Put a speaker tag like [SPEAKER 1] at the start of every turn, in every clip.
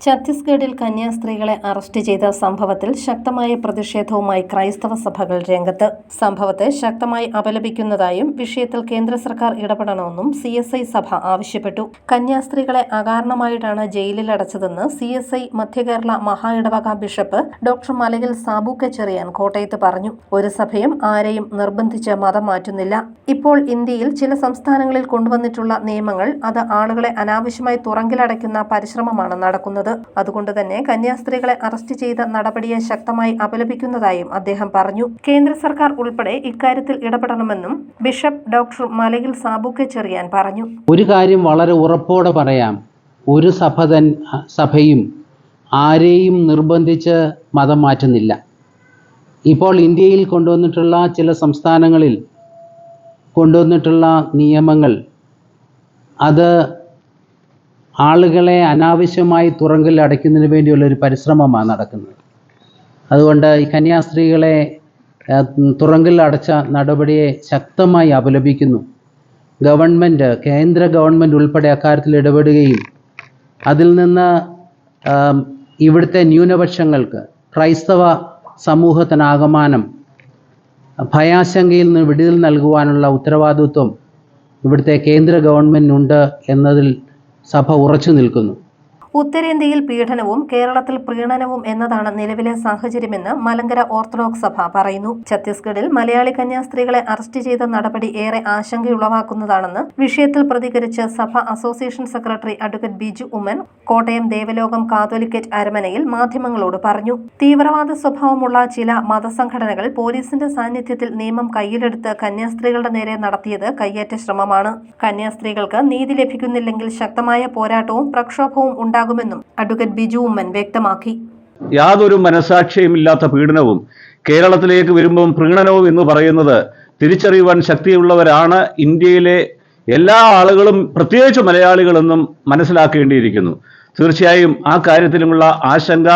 [SPEAKER 1] ഛത്തീസ്ഗഡിൽ കന്യാസ്ത്രീകളെ അറസ്റ്റ് ചെയ്ത സംഭവത്തിൽ ശക്തമായ പ്രതിഷേധവുമായി ക്രൈസ്തവ സഭകൾ രംഗത്ത്. സംഭവത്തെ ശക്തമായി അപലപിക്കുന്നതായും വിഷയത്തിൽ കേന്ദ്ര സർക്കാർ ഇടപെടണമെന്നും CSI സഭ ആവശ്യപ്പെട്ടു. കന്യാസ്ത്രീകളെ അകാരണമായിട്ടാണ് ജയിലിലടച്ചതെന്ന് CSI മധ്യകേരള മഹാ ഇടവക ബിഷപ്പ് ഡോക്ടർ മലയിൽ സാബൂക്ക ചെറിയാൻ കോട്ടയത്ത് പറഞ്ഞു. ഒരു സഭയും ആരെയും നിർബന്ധിച്ച് മതം മാറ്റുന്നില്ല. ഇപ്പോൾ ഇന്ത്യയിൽ ചില സംസ്ഥാനങ്ങളിൽ കൊണ്ടുവന്നിട്ടുള്ള നിയമങ്ങൾ അത് ആളുകളെ അനാവശ്യമായി തുറങ്കിലടയ്ക്കുന്ന പരിശ്രമമാണ് നടക്കുന്നത്. അതുകൊണ്ട് തന്നെ കന്യാസ്ത്രീകളെ അറസ്റ്റ് ചെയ്ത നടപടിയെ ശക്തമായി അപലപിക്കുന്നതായും അദ്ദേഹം പറഞ്ഞു. കേന്ദ്ര സർക്കാർ ഉൾപ്പെടെ ഇക്കാര്യത്തിൽ ഇടപെടണമെന്നും ബിഷപ്പ് ഡോക്ടർ മലയിൽ സാബൂക്ക ചെറിയാൻ പറഞ്ഞു.
[SPEAKER 2] ഒരു കാര്യം വളരെ ഉറപ്പോടെ പറയാം, ഒരു സഭയും ആരെയും നിർബന്ധിച്ച് മതം മാറ്റുന്നില്ല. ഇപ്പോൾ ഇന്ത്യയിൽ കൊണ്ടുവന്നിട്ടുള്ള ചില സംസ്ഥാനങ്ങളിൽ കൊണ്ടുവന്നിട്ടുള്ള നിയമങ്ങൾ അത് ആളുകളെ അനാവശ്യമായി തുറങ്കിൽ അടയ്ക്കുന്നതിന് വേണ്ടിയുള്ളൊരു പരിശ്രമമാണ് നടക്കുന്നത്. അതുകൊണ്ട് ഈ കന്യാസ്ത്രീകളെ തുറങ്കിൽ അടച്ച നടപടിയെ ശക്തമായി അപലപിക്കുന്നു. കേന്ദ്ര ഗവൺമെൻറ് ഉൾപ്പെടെ അക്കാര്യത്തിൽ ഇടപെടുകയും അതിൽ നിന്ന് ഇവിടുത്തെ ന്യൂനപക്ഷങ്ങൾക്ക്, ക്രൈസ്തവ സമൂഹത്തിനാകമാനം ഭയാശങ്കയിൽ നിന്ന് വിടുതൽ നൽകുവാനുള്ള ഉത്തരവാദിത്വം ഇവിടുത്തെ കേന്ദ്ര ഗവൺമെൻറ്റിനുണ്ട് എന്നതിൽ സഭ ഉറച്ചു നിൽക്കുന്നു.
[SPEAKER 1] ഉത്തരേന്ത്യയിൽ പീഡനവും കേരളത്തിൽ പ്രീണനവും എന്നതാണ് നിലവിലെ സാഹചര്യമെന്ന് മലങ്കര ഓർത്തഡോക്സ് സഭ പറയുന്നു. ഛത്തീസ്ഗഡിൽ മലയാളി കന്യാസ്ത്രീകളെ അറസ്റ്റ് ചെയ്ത നടപടി ഏറെ ആശങ്കയുളവാക്കുന്നതാണെന്ന് വിഷയത്തിൽ പ്രതികരിച്ച് സഭ association secretary advocate Biju Oommen Kottayam Devalokam catholicate അരമനയിൽ മാധ്യമങ്ങളോട് പറഞ്ഞു. തീവ്രവാദ സ്വഭാവമുള്ള ചില മതസംഘടനകൾ പോലീസിന്റെ സാന്നിധ്യത്തിൽ നിയമം കയ്യിലെടുത്ത് കന്യാസ്ത്രീകളുടെ നേരെ നടത്തിയത് കയ്യേറ്റ ശ്രമമാണ്. കന്യാസ്ത്രീകൾക്ക് നീതി ലഭിക്കുന്നില്ലെങ്കിൽ ശക്തമായ പോരാട്ടവും പ്രക്ഷോഭവും ഉണ്ടാകുമെന്നും അഡ്വക്കേറ്റ് ബിജു ഉമ്മൻ വ്യക്തമാക്കി.
[SPEAKER 3] യാതൊരു മനസാക്ഷിയുമില്ലാത്ത പീഡനവും കേരളത്തിലേക്ക് വരുമ്പം പ്രീണനവും എന്ന് പറയുന്നത് തിരിച്ചറിയുവാൻ ശക്തിയുള്ളവരാണ് ഇന്ത്യയിലെ എല്ലാ ആളുകളും, പ്രത്യേകിച്ച് മലയാളികളെന്നും മനസ്സിലാക്കേണ്ടിയിരിക്കുന്നു. തീർച്ചയായും ആ കാര്യത്തിലുമുള്ള ആശങ്ക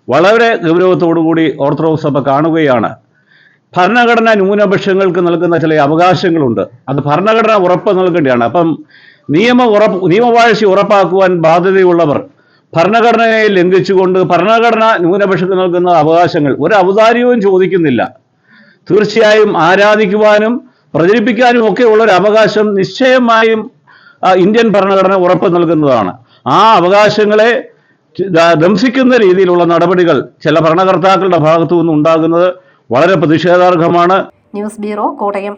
[SPEAKER 3] വളരെ ഗൗരവത്തോടുകൂടി ഓർത്തഡോക്സ് സഭ കാണുകയാണ്. ഭരണഘടന ന്യൂനപക്ഷങ്ങൾക്ക് നൽകുന്ന ചില അവകാശങ്ങളുണ്ട്. അത് ഭരണഘടന ഉറപ്പ് നൽകേണ്ടതാണ്. അപ്പം നിയമവാഴ്ച ഉറപ്പാക്കുവാൻ ബാധ്യതയുള്ളവർ ഭരണഘടനയെ ലംഘിച്ചുകൊണ്ട് ഭരണഘടന ന്യൂനപക്ഷത്തിന് നൽകുന്ന അവകാശങ്ങൾ ഒരു ഔദാര്യവും ചോദിക്കുന്നില്ല. തീർച്ചയായും ആരാധിക്കുവാനും പ്രചരിപ്പിക്കാനും ഒക്കെ ഉള്ള ഒരു അവകാശം നിശ്ചയമായും ഇന്ത്യൻ ഭരണഘടന ഉറപ്പ് നൽകുന്നതാണ്. ആ അവകാശങ്ങളെ ധ്വംസിക്കുന്ന രീതിയിലുള്ള നടപടികൾ ചില ഭരണകർത്താക്കളുടെ ഭാഗത്തു നിന്നും ഉണ്ടാകുന്നത് വളരെ പ്രതിഷേധാർഹമാണ്.
[SPEAKER 1] News bureau, Kottayam.